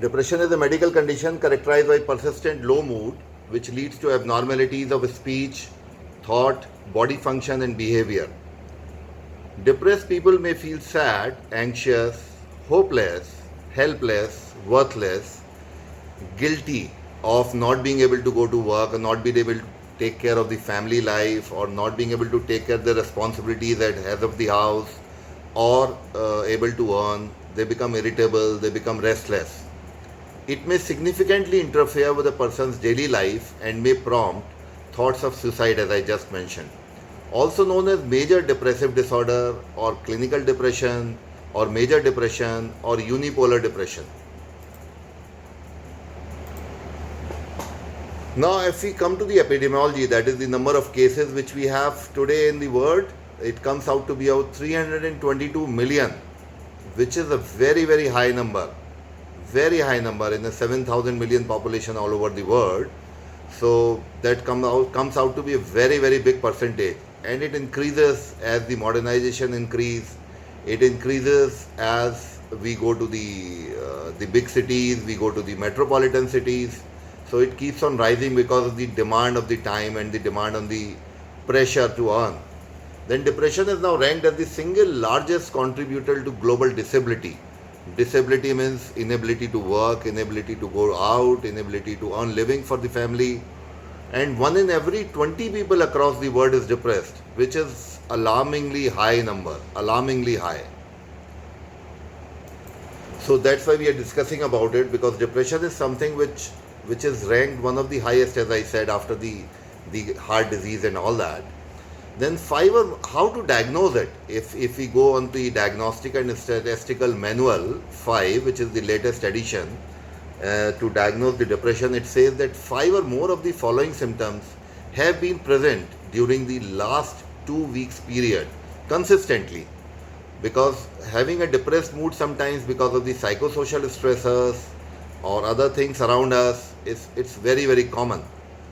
Depression is a medical condition characterized by persistent low mood, which leads to abnormalities of speech, thought, body function, and behavior. Depressed people may feel sad, anxious, hopeless, helpless, worthless, guilty of not being able to go to work or not being able to take care of the family life or not being able to take care of the responsibilities at head of the house or able to earn. They become irritable, they become restless. It may significantly interfere with a person's daily life and may prompt thoughts of suicide, as I just mentioned. Also known as major depressive disorder or clinical depression or major depression or unipolar depression. Now, if we come to the epidemiology, that is the number of cases which we have today in the world, it comes out to be about 322 million, which is a very, very high number. Very high number in a 7,000 million population all over the world. So that comes out to be a very, very big percentage. And it increases as the modernization increase. It increases as we go to the big cities, we go to the metropolitan cities. So it keeps on rising because of the demand of the time and the demand on the pressure to earn. Then depression is now ranked as the single largest contributor to global disability. Disability means inability to work, inability to go out, inability to earn living for the family. And 1 in every 20 people across the world is depressed, which is alarmingly high number, alarmingly high. So that's why we are discussing about it, because depression is something which is ranked one of the highest, as I said, after the heart disease and all that. Then how to diagnose it. If we go on the Diagnostic and Statistical Manual 5, which is the latest edition, to diagnose the depression, it says that 5 or more of the following symptoms have been present during the last 2 weeks period consistently. Because having a depressed mood sometimes because of the psychosocial stressors or other things around us, it's very, very common.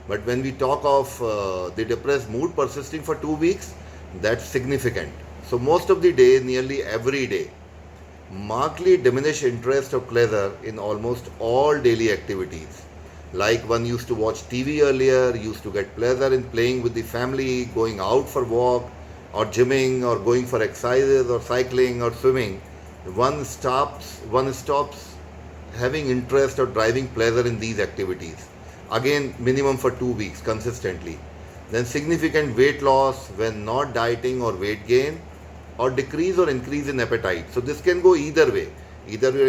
But when we talk of the depressed mood persisting for 2 weeks, that's significant. So most of the day, nearly every day, markedly diminished interest or pleasure in almost all daily activities. Like one used to watch TV earlier, used to get pleasure in playing with the family, going out for walk, or gymming, or going for exercises, or cycling, or swimming. One stops having interest or driving pleasure in these activities. Again, minimum for 2 weeks consistently. Then significant weight loss when not dieting or weight gain, or decrease or increase in appetite. So this can go either way. Either you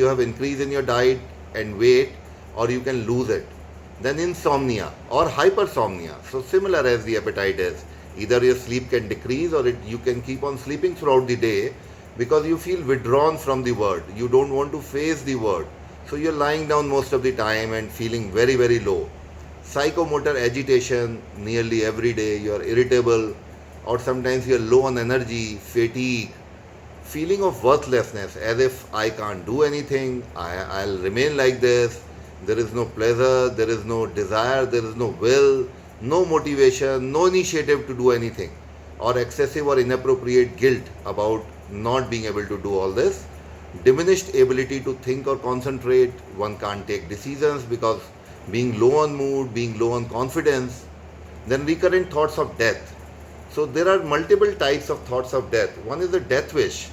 have increase in your diet and weight, or you can lose it. Then insomnia or hypersomnia. So similar as the appetite is. Either your sleep can decrease, or you can keep on sleeping throughout the day because you feel withdrawn from the world. You don't want to face the world. So you're lying down most of the time and feeling very, very low. Psychomotor agitation nearly every day. You're irritable, or sometimes you're low on energy, fatigue, feeling of worthlessness, as if I can't do anything, I'll remain like this. There is no pleasure, there is no desire, there is no will, no motivation, no initiative to do anything, or excessive or inappropriate guilt about not being able to do all this. Diminished ability to think or concentrate, one can't take decisions because being low on mood, being low on confidence. Then recurrent thoughts of death. So there are multiple types of thoughts of death. One is the death wish,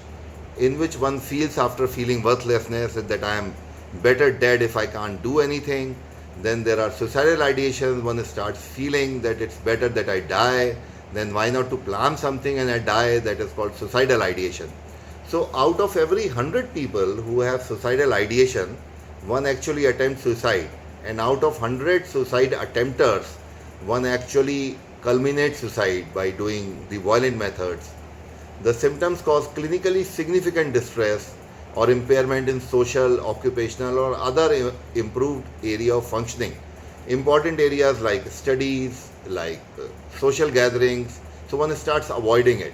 in which one feels after feeling worthlessness that I am better dead if I can't do anything. Then there are suicidal ideations. One starts feeling that it's better that I die. Then why not to plan something and I die? That is called suicidal ideation. So out of every 100 people who have suicidal ideation, one actually attempts suicide. And out of 100 suicide attempters, one actually culminates suicide by doing the violent methods. The symptoms cause clinically significant distress or impairment in social, occupational, or other improved area of functioning. Important areas like studies, like social gatherings, so one starts avoiding it.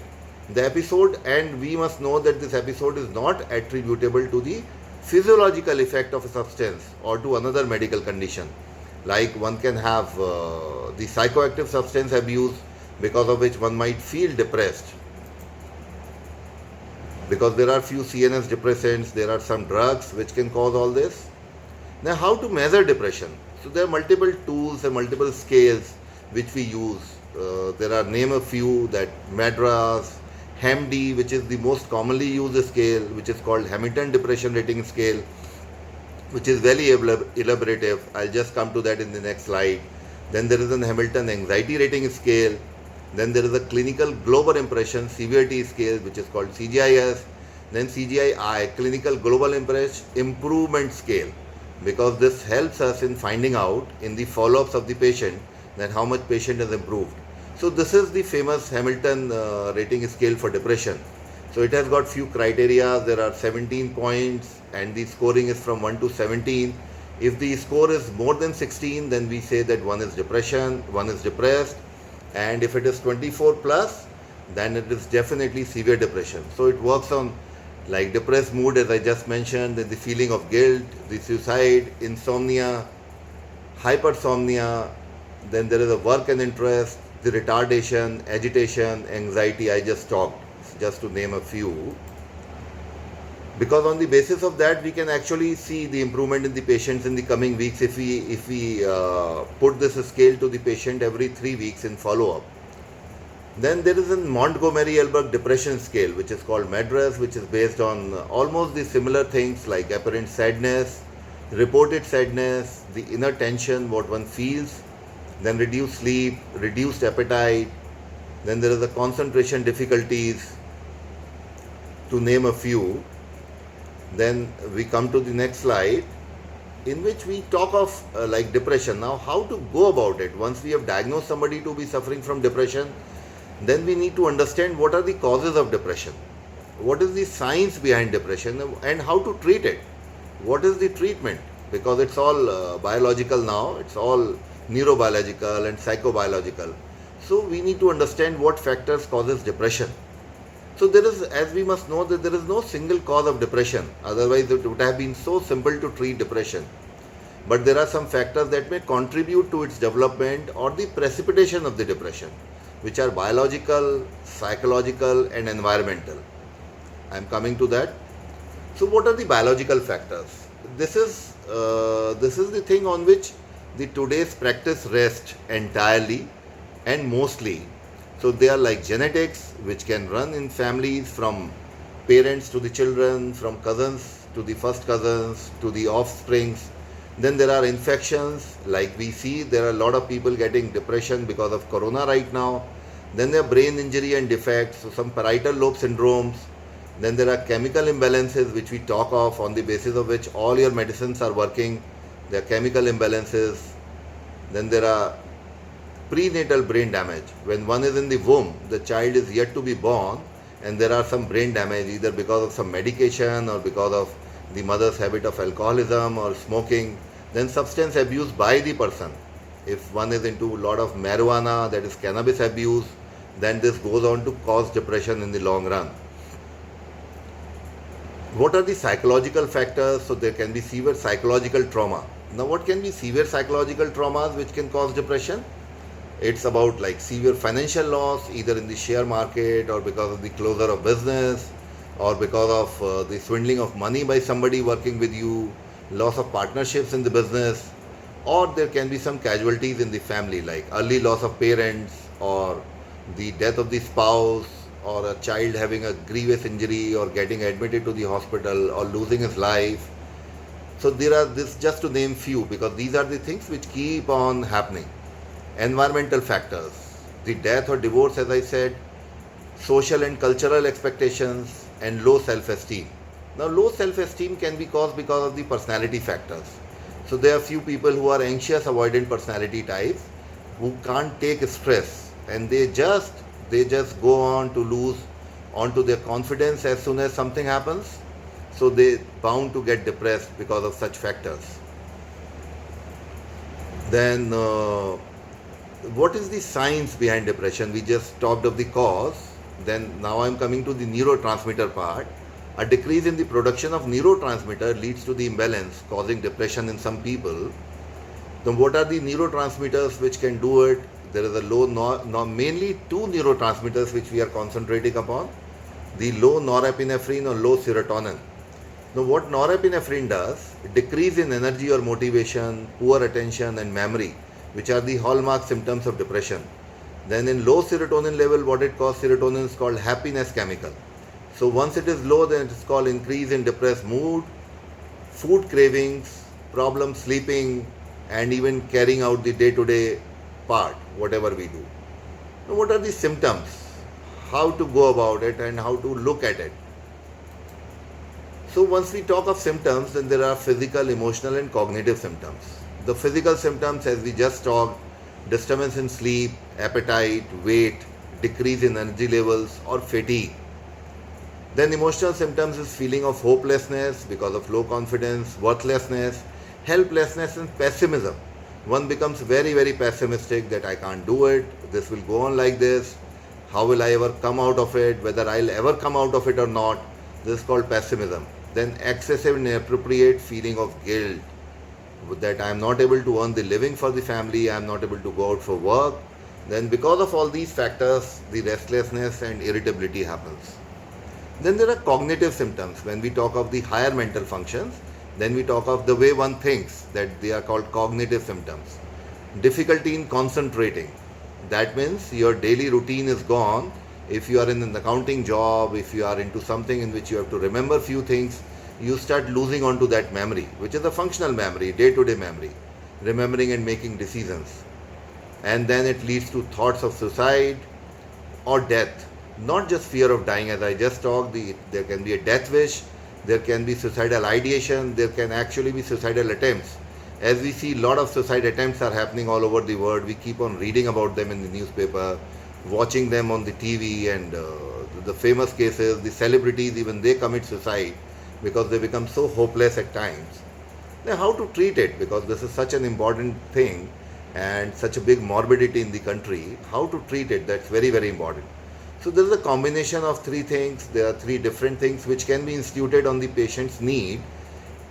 The episode, and we must know that this episode is not attributable to the physiological effect of a substance or to another medical condition. Like one can have the psychoactive substance abuse, because of which one might feel depressed. because there are few CNS depressants, there are some drugs which can cause all this. Now, how to measure depression? So there are multiple tools and multiple scales which we use. There are, name a few, that Madras, HAM-D, which is the most commonly used scale, which is called Hamilton Depression Rating Scale, which is very elaborative. I'll just come to that in the next slide. Then there is an Hamilton Anxiety Rating Scale. Then there is a Clinical Global Impression Severity Scale, which is called CGIS. Then CGI-I, Clinical Global Improvement Scale, because this helps us in finding out in the follow-ups of the patient that how much patient has improved. So this is the famous Hamilton rating scale for depression. So it has got few criteria. There are 17 points and the scoring is from 1 to 17. If the score is more than 16, then we say that one is depression, one is depressed. And if it is 24 plus, then it is definitely severe depression. So it works on like depressed mood, as I just mentioned, then the feeling of guilt, the suicide, insomnia, hypersomnia, then there is a work and interest, the retardation, agitation, anxiety, I just talked, just to name a few. Because on the basis of that, we can actually see the improvement in the patients in the coming weeks if we put this scale to the patient every 3 weeks in follow-up. Then there is a Montgomery-Ålberg depression scale, which is called Madras, which is based on almost the similar things like apparent sadness, reported sadness, the inner tension, what one feels, then reduced sleep, reduced appetite, then there is a concentration difficulties, to name a few. Then we come to the next slide, in which we talk of like depression. Now, how to go about it? Once we have diagnosed somebody to be suffering from depression, then we need to understand what are the causes of depression, what is the science behind depression, and how to treat it. What is the treatment? Because it's all biological now, it's all neurobiological and psychobiological. So we need to understand what factors causes depression. So there is, as we must know, that there is no single cause of depression. Otherwise, it would have been so simple to treat depression. But there are some factors that may contribute to its development or the precipitation of the depression, which are biological, psychological, and environmental. I am coming to that. So what are the biological factors? This is the thing on which the today's practice rests entirely and mostly. So they are like genetics, which can run in families from parents to the children, from cousins to the first cousins to the offsprings. Then there are infections, like we see there are a lot of people getting depression because of corona right now. Then there are brain injury and defects, so some parietal lobe syndromes. Then there are chemical imbalances which we talk of, on the basis of which all your medicines are working. There are chemical imbalances. Then there are prenatal brain damage. When one is in the womb, the child is yet to be born, and there are some brain damage either because of some medication or because of the mother's habit of alcoholism or smoking. Then substance abuse by the person. If one is into a lot of marijuana, that is cannabis abuse, then this goes on to cause depression in the long run. What are the psychological factors? So there can be severe psychological trauma. Now what can be severe psychological traumas which can cause depression? It's about like severe financial loss, either in the share market or because of the closure of business, or because of the swindling of money by somebody working with you, loss of partnerships in the business, or there can be some casualties in the family like early loss of parents, or the death of the spouse, or a child having a grievous injury or getting admitted to the hospital or losing his life. So there are this, just to name few, because these are the things which keep on happening. Environmental factors, the death or divorce, as I said, social and cultural expectations, and low self-esteem. Now low self-esteem can be caused because of the personality factors. So there are few people who are anxious avoidant personality types who can't take stress, and they just go on to lose onto their confidence as soon as something happens. So they bound to get depressed because of such factors. Then what is the science behind depression? We just talked of the cause. Then now I am coming to the neurotransmitter part. A decrease in the production of neurotransmitter leads to the imbalance, causing depression in some people. Then what are the neurotransmitters which can do it? There is a low, mainly two neurotransmitters which we are concentrating upon. the low norepinephrine or low serotonin. Now, what norepinephrine does, decrease in energy or motivation, poor attention and memory, which are the hallmark symptoms of depression. Then in low serotonin level, what it causes, serotonin is called happiness chemical. So once it is low, then it is called increase in depressed mood, food cravings, problem sleeping, and even carrying out the day-to-day part, whatever we do. Now, what are the symptoms? How to go about it and how to look at it? So once we talk of symptoms, then there are physical, emotional and cognitive symptoms. The physical symptoms, as we just talked, disturbance in sleep, appetite, weight, decrease in energy levels or fatigue. Then emotional symptoms is feeling of hopelessness because of low confidence, worthlessness, helplessness and pessimism. One becomes very, very pessimistic that I can't do it, this will go on like this, how will I ever come out of it, whether I'll ever come out of it or not. This is called pessimism. Then excessive and inappropriate feeling of guilt that I am not able to earn the living for the family, I am not able to go out for work. Then because of all these factors, the restlessness and irritability happens. Then there are cognitive symptoms. When we talk of the higher mental functions, then we talk of the way one thinks, that they are called cognitive symptoms. Difficulty in concentrating. That means your daily routine is gone. If you are in an accounting job, if you are into something in which you have to remember few things, you start losing onto that memory, which is a functional memory, day-to-day memory, remembering and making decisions. And then it leads to thoughts of suicide or death. Not just fear of dying, as I just talked, there can be a death wish, there can be suicidal ideation, there can actually be suicidal attempts. As we see, a lot of suicide attempts are happening all over the world. We keep on reading about them in the newspaper, watching them on the TV, and the famous cases, the celebrities, even they commit suicide because they become so hopeless at times. Now, how to treat it? Because this is such an important thing and such a big morbidity in the country. How to treat it? That's very, very important. So there is a combination of three things. There are three different things which can be instituted on the patient's need.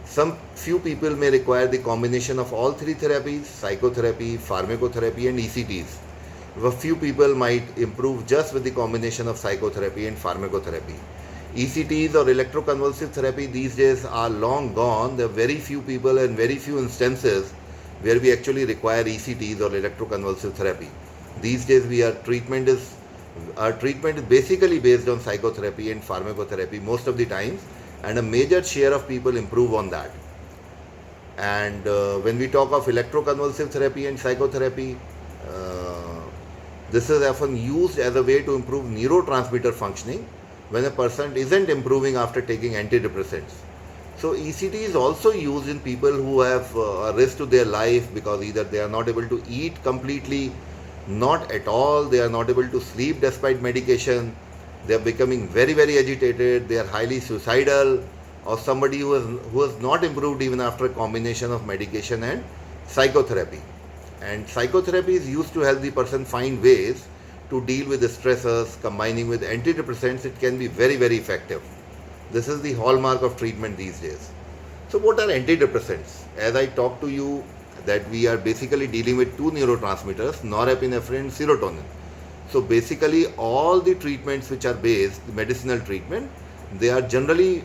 Some few people may require the combination of all three therapies: psychotherapy, pharmacotherapy and ECTs. A few people might improve just with the combination of psychotherapy and pharmacotherapy. ECTs or electroconvulsive therapy these days are long gone. There are very few people and very few instances where we actually require ECTs or electroconvulsive therapy. These days our treatment is basically based on psychotherapy and pharmacotherapy most of the times, and a major share of people improve on that. And when we talk of electroconvulsive therapy and psychotherapy, this is often used as a way to improve neurotransmitter functioning when a person isn't improving after taking antidepressants. So ECT is also used in people who have a risk to their life because either they are not able to eat completely, not at all, they are not able to sleep despite medication, they are becoming very, very agitated, they are highly suicidal, or somebody who has not improved even after a combination of medication and psychotherapy. And psychotherapy is used to help the person find ways to deal with the stressors. Combining with antidepressants, it can be very, very effective. This is the hallmark of treatment these days. So what are antidepressants? As I talked to you, that we are basically dealing with two neurotransmitters, norepinephrine and serotonin. So basically all the treatments which are based, the medicinal treatment, they are generally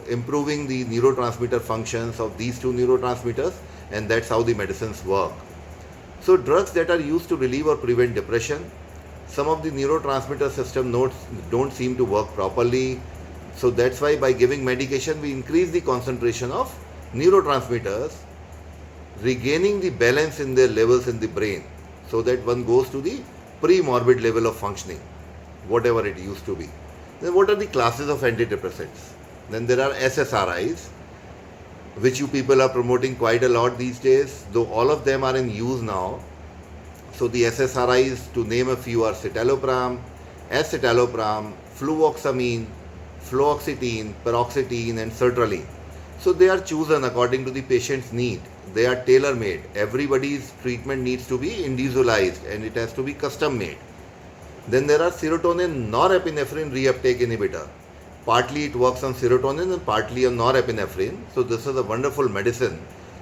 improving the neurotransmitter functions of these two neurotransmitters, and that's how the medicines work. So drugs that are used to relieve or prevent depression, some of the neurotransmitter system nodes don't seem to work properly. So that's why by giving medication, we increase the concentration of neurotransmitters, regaining the balance in their levels in the brain, so that one goes to the pre-morbid level of functioning, whatever it used to be. Then what are the classes of antidepressants? Then there are SSRIs, which you people are promoting quite a lot these days, though all of them are in use now. So the SSRIs, to name a few, are citalopram, escitalopram, fluvoxamine, fluoxetine, paroxetine and sertraline. So they are chosen according to the patient's need. They are tailor-made. Everybody's treatment needs to be individualized and it has to be custom-made. Then there are serotonin norepinephrine reuptake inhibitor. Partly it works on serotonin and partly on norepinephrine. So this is a wonderful medicine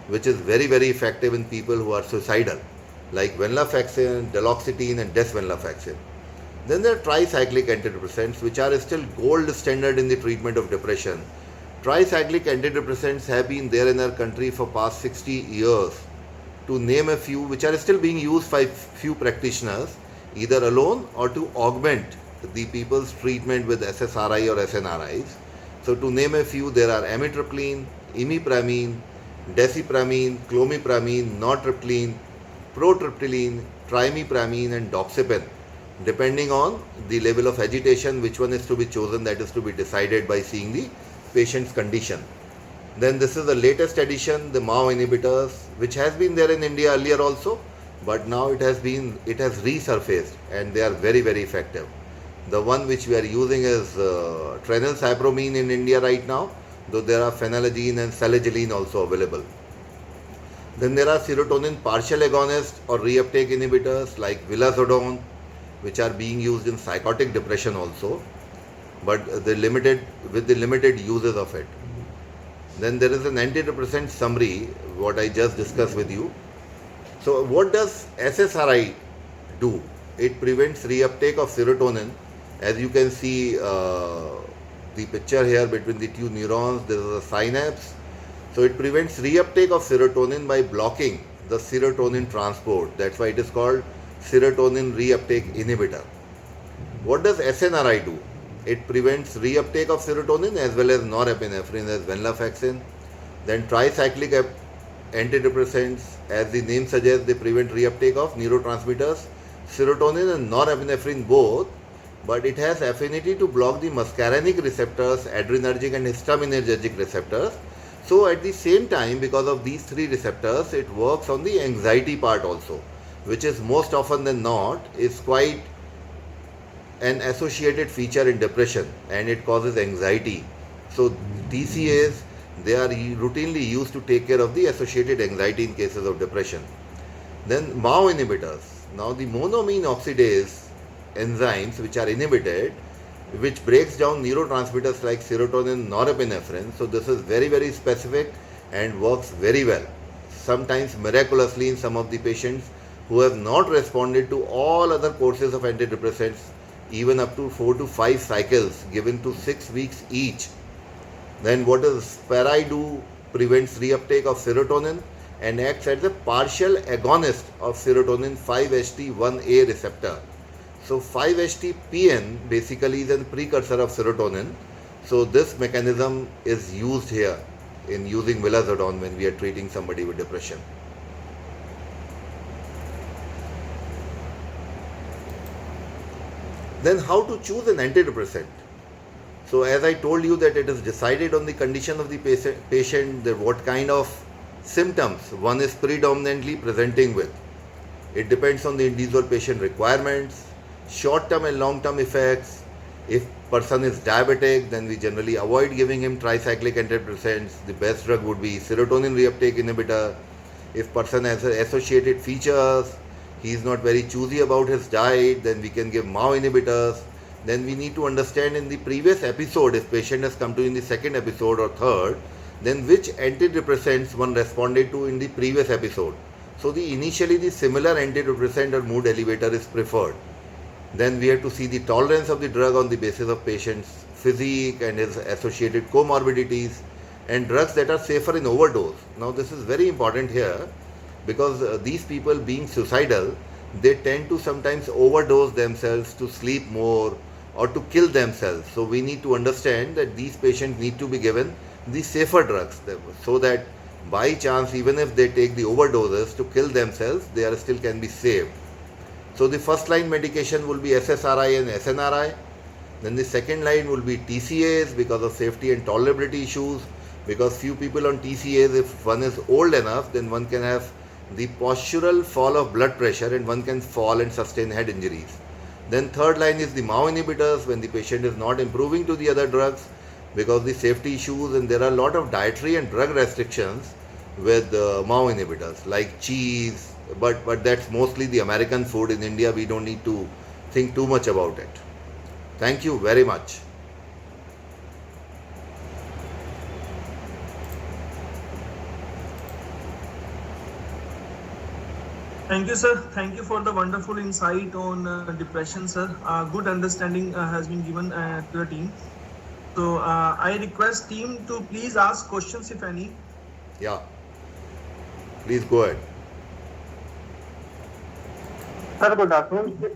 which is very, very effective in people who are suicidal, like venlafaxine, duloxetine and desvenlafaxine. Then there are tricyclic antidepressants, which are still gold standard in the treatment of depression. Tricyclic antidepressants have been there in our country for past 60 years, to name a few, which are still being used by few practitioners, either alone or to augment the people's treatment with SSRI or SNRIs. So to name a few, there are amitriptyline, imipramine, desipramine, clomipramine, nortriptyline, protriptyline, trimipramine and doxepin. Depending on the level of agitation, which one is to be chosen, that is to be decided by seeing the patient's condition. Then this is the latest addition, the MAO inhibitors, which has been there in India earlier also, but now it has resurfaced, and they are very, very effective. The one which we are using is phenylcypromine in India right now, though there are phenylalanine and salicyline also available. Then there are serotonin partial agonist or reuptake inhibitors like vilazodone, which are being used in psychotic depression also, but with the limited uses of it. Then there is an antidepressant summary, what I just discussed with you. So what does SSRI do? It prevents reuptake of serotonin. As you can see the picture here between the two neurons, there is a synapse. So it prevents reuptake of serotonin by blocking the serotonin transport. That's why it is called serotonin reuptake inhibitor. What does SNRI do? It prevents reuptake of serotonin as well as norepinephrine as venlafaxine. Then tricyclic antidepressants, as the name suggests, they prevent reuptake of neurotransmitters, serotonin and norepinephrine both, but it has affinity to block the muscarinic receptors, adrenergic and histaminergic receptors. So at the same time, because of these three receptors, it works on the anxiety part also, which is most often than not is quite an associated feature in depression, and it causes anxiety. So TCAs, they are routinely used to take care of the associated anxiety in cases of depression. Then MAO inhibitors. Now the monoamine oxidase enzymes which are inhibited, which breaks down neurotransmitters like serotonin, norepinephrine. So this is very, very specific and works very well. Sometimes miraculously in some of the patients who have not responded to all other courses of antidepressants, even up to 4 to 5 cycles given to 6 weeks each. Then what does Spari do? Prevents reuptake of serotonin and acts as a partial agonist of serotonin 5-HT1A receptor. So 5-HT-PN basically is a precursor of serotonin. So this mechanism is used here in using vilazodone when we are treating somebody with depression. Then how to choose an antidepressant? So as I told you that it is decided on the condition of the patient, that what kind of symptoms one is predominantly presenting with. It depends on the individual patient requirements, short-term and long-term effects. If person is diabetic, then we generally avoid giving him tricyclic antidepressants. The best drug would be serotonin reuptake inhibitor. If person has associated features, he is not very choosy about his diet, then we can give MAO inhibitors. Then we need to understand in the previous episode, if patient has come to in the second episode or third, then which antidepressants one responded to in the previous episode. So initially the similar antidepressant or mood elevator is preferred. Then we have to see the tolerance of the drug on the basis of patient's physique and his associated comorbidities, and drugs that are safer in overdose. Now this is very important here, because these people being suicidal, they tend to sometimes overdose themselves to sleep more or to kill themselves. So we need to understand that these patients need to be given the safer drugs, so that by chance, even if they take the overdoses to kill themselves, they are still can be saved. So the first line medication will be SSRI and SNRI. Then the second line will be TCAs because of safety and tolerability issues. Because few people on TCAs, if one is old enough, then one can have the postural fall of blood pressure and one can fall and sustain head injuries. Then third line is the MAO inhibitors when the patient is not improving to the other drugs because the safety issues, and there are a lot of dietary and drug restrictions with MAO inhibitors like cheese, but that's mostly the American food. In India we don't need to think too much about it. Thank you very much. Thank you, sir. Thank you for the wonderful insight on depression, sir. Good understanding has been given to the team. So I request team to please ask questions if any. Yeah, please go ahead. Sir, good afternoon. Sir,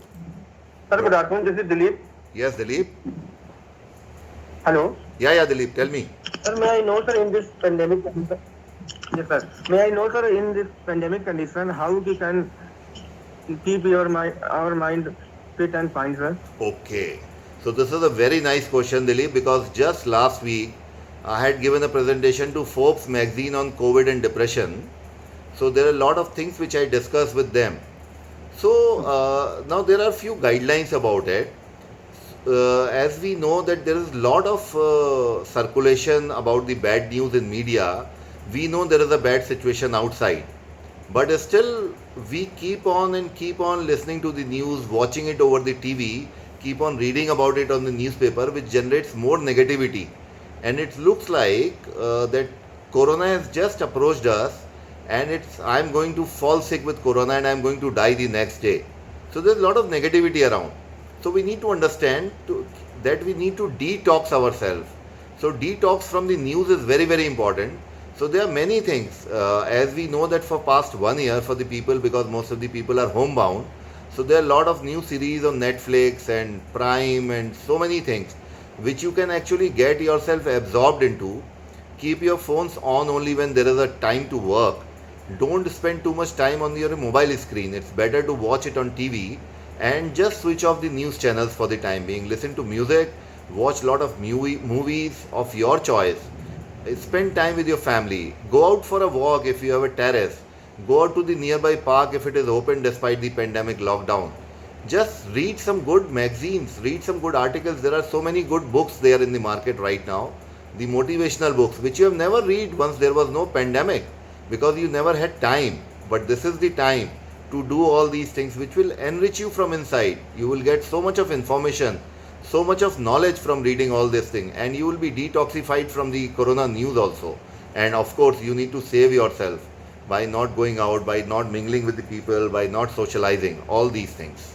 good Good. afternoon. This is Dilip. Yes, Dilip. Hello. Yeah, Dilip, tell me. Sir, may I know, sir, in this pandemic condition, yes, sir. May I know, sir, in this pandemic condition, how we can keep our mind fit and fine, sir? Okay. So this is a very nice question, Dilip, because just last week I had given a presentation to Forbes magazine on COVID and depression. So there are a lot of things which I discussed with them. So now there are few guidelines about it. As we know that there is a lot of circulation about the bad news in media, we know there is a bad situation outside. But still, we keep on and keep on listening to the news, watching it over the TV, keep on reading about it on the newspaper, which generates more negativity. And it looks like that Corona has just approached us, and it's I'm going to fall sick with Corona and I'm going to die the next day. So there's a lot of negativity around. So we need to understand that we need to detox ourselves. So detox from the news is very very important. So there are many things. As we know that for past 1 year for the people, because most of the people are homebound. So there are a lot of new series on Netflix and Prime and so many things which you can actually get yourself absorbed into. Keep your phones on only when there is a time to work. Don't spend too much time on your mobile screen. It's better to watch it on TV and just switch off the news channels for the time being. Listen to music, watch a lot of movies of your choice. Spend time with your family. Go out for a walk if you have a terrace. Go out to the nearby park if it is open despite the pandemic lockdown. Just read some good magazines, read some good articles. There are so many good books there in the market right now. The motivational books which you have never read once there was no pandemic because you never had time. But this is the time to do all these things which will enrich you from inside. You will get so much of information, so much of knowledge from reading all this thing, and you will be detoxified from the corona news also. And of course you need to save yourself by not going out, by not mingling with the people, by not socializing, all these things.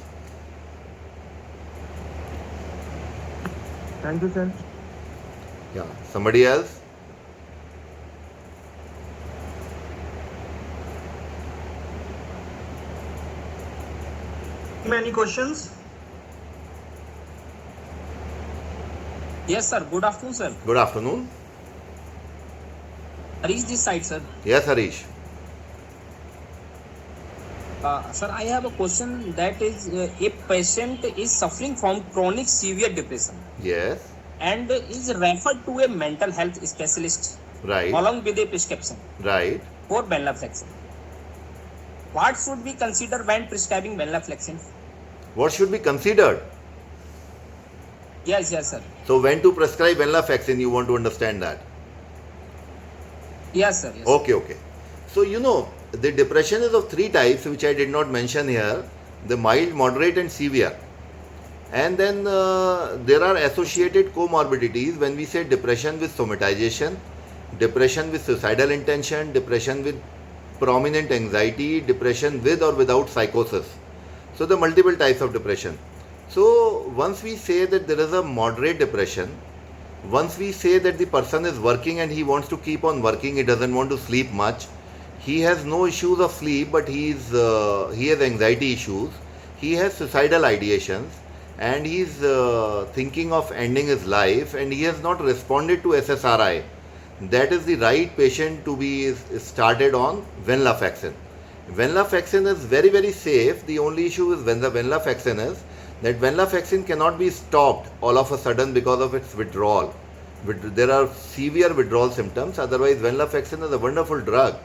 Thank you, sir. Yeah, somebody else? Any questions? Yes, sir. Good afternoon, sir. Good afternoon. Harish this side, sir. Yes, Harish. Sir, I have a question that is, a patient is suffering from chronic severe depression Yes. and is referred to a mental health specialist Right. along with a prescription Right. for venlafaxine. What should we consider when prescribing venlafaxine? What should be considered? Yes, sir. So when to prescribe venlafaxine, you want to understand that. Yes, sir. Yes. Okay. So the depression is of three types which I did not mention here: the mild, moderate, and severe. And then there are associated comorbidities when we say depression with somatization, depression with suicidal intention, depression with prominent anxiety, depression with or without psychosis. So the multiple types of depression. So once we say that there is a moderate depression, once we say that the person is working and he wants to keep on working, he doesn't want to sleep much, he has no issues of sleep, but he has anxiety issues, he has suicidal ideations, and he is thinking of ending his life, and he has not responded to SSRI. That is the right patient to be started on venlafaxine. Venlafaxine is very very safe. The only issue is when the venlafaxine is that venlafaxine cannot be stopped all of a sudden because of its withdrawal. There are severe withdrawal symptoms. Otherwise, venlafaxine is a wonderful drug.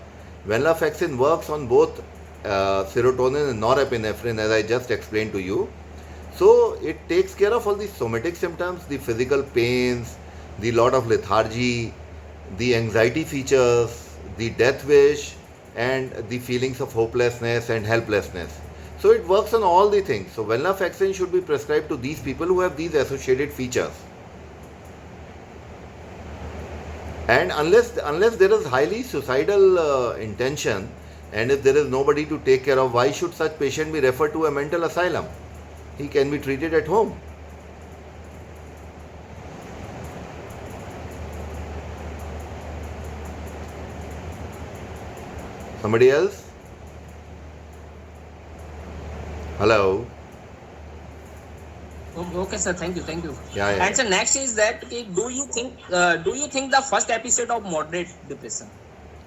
Venlafaxine works on both serotonin and norepinephrine, as I just explained to you. So it takes care of all the somatic symptoms, the physical pains, the lot of lethargy, the anxiety features, the death wish, and the feelings of hopelessness and helplessness. So it works on all the things. So venlafaxine should be prescribed to these people who have these associated features. And unless there is highly suicidal intention, And if there is nobody to take care of, why should such patient be referred to a mental asylum? He can be treated at home. Somebody else? Hello? Okay, sir. Thank you. Yeah. And sir, next is that do you think the first episode of moderate depression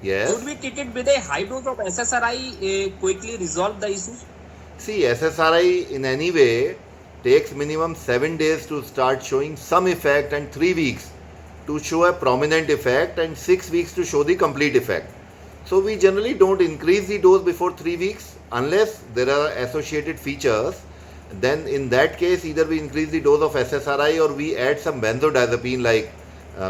Yes. should be treated with a high dose of SSRI quickly resolve the issues? See, SSRI in any way takes minimum 7 days to start showing some effect and 3 weeks to show a prominent effect and 6 weeks to show the complete effect. So we generally don't increase the dose before 3 weeks unless there are associated features. Then in that case either we increase the dose of SSRI or we add some benzodiazepine like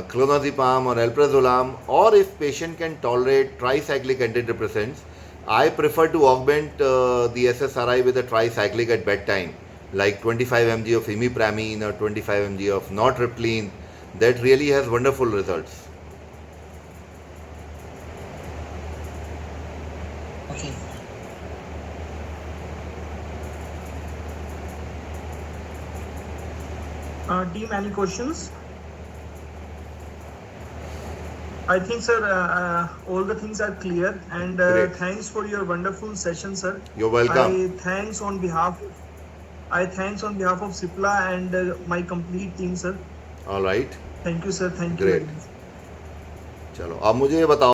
clonazepam or alprazolam, or if patient can tolerate tricyclic antidepressants, I prefer to augment the SSRI with a tricyclic at bedtime like 25 mg of imipramine or 25 mg of nortriptyline. That really has wonderful results. Okay. Team, any questions? I think, sir, all the things are clear, and Great. thanks for your wonderful session, sir. You're welcome. I thanks on behalf of Cipla and my complete team, sir. All right. Thank you, sir. Thank you Great. very much. चलो अब मुझे ये बताओ